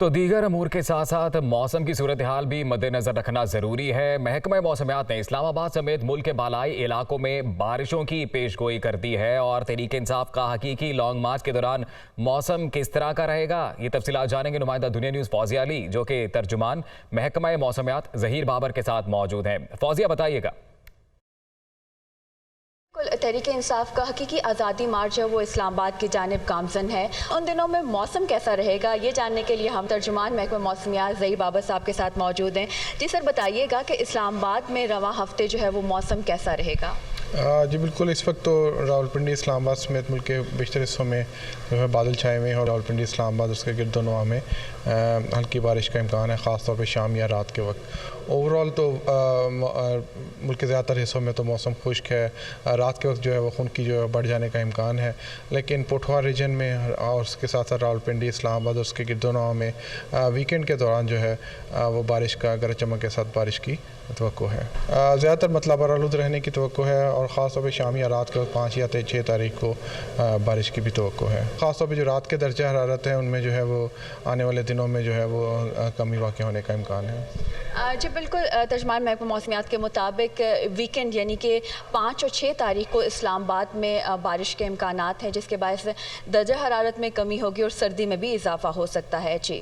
تو دیگر امور کے ساتھ ساتھ موسم کی صورتحال بھی مد نظر رکھنا ضروری ہے۔ محکمہ موسمیات نے اسلام آباد سمیت ملک کے بالائی علاقوں میں بارشوں کی پیش گوئی کر دی ہے اور تحریک انصاف کا حقیقی لانگ مارچ کے دوران موسم کس طرح کا رہے گا، یہ تفصیلات جانیں گے نمائندہ دنیا نیوز فوزیہ علی، جو کہ ترجمان محکمہ موسمیات ظہیر بابر کے ساتھ موجود ہیں۔ فوزیہ بتائیے گا۔ تحریک انصاف کا حقیقی آزادی مارچ ہے وہ اسلام آباد کی جانب گامزن ہے۔ ان دنوں میں موسم کیسا رہے گا یہ جاننے کے لیے ہم ترجمان محکمہ موسمیات ظہیر بابر صاحب کے ساتھ موجود ہیں۔ جی سر، بتائیے گا کہ اسلام آباد میں رواں ہفتے جو ہے وہ موسم کیسا رہے گا؟ جی بالکل، اس وقت تو راولپنڈی اسلام آباد سمیت ملک کے بیشتر حصوں میں جو ہے بادل چھائے ہوئے ہیں اور راولپنڈی اسلام آباد اس کے گرد و نواح میں ہلکی بارش کا امکان ہے، خاص طور پہ شام یا رات کے وقت۔ اوورال تو ملک کے زیادہ تر حصوں میں تو موسم خشک ہے، رات کے وقت جو ہے وہ خنکی جو ہے بڑھ جانے کا امکان ہے، لیکن پوٹھوہار ریجن میں اور اس کے ساتھ ساتھ راولپنڈی اسلام آباد اور اس کے گرد و نواح میں ویکینڈ کے دوران جو ہے وہ بارش کا گرج چمک کے ساتھ بارش کی توقع ہے۔ زیادہ تر مطلب آلود رہنے کی توقع ہے اور خاص طور پہ شام یا رات کے وقت 5 یا 6 تاریخ کو بارش کی بھی توقع ہے۔ خاص طور پہ جو رات کے درجہ حرارت ہیں ان میں جو ہے وہ آنے والے دنوں میں جو ہے وہ کمی واقع ہونے کا امکان ہے۔ جی بالکل، ترجمان محکمہ موسمیات کے مطابق ویکینڈ یعنی کہ 5 اور 6 تاریخ کو اسلام آباد میں بارش کے امکانات ہیں، جس کے باعث درجہ حرارت میں کمی ہوگی اور سردی میں بھی اضافہ ہو سکتا ہے۔ جی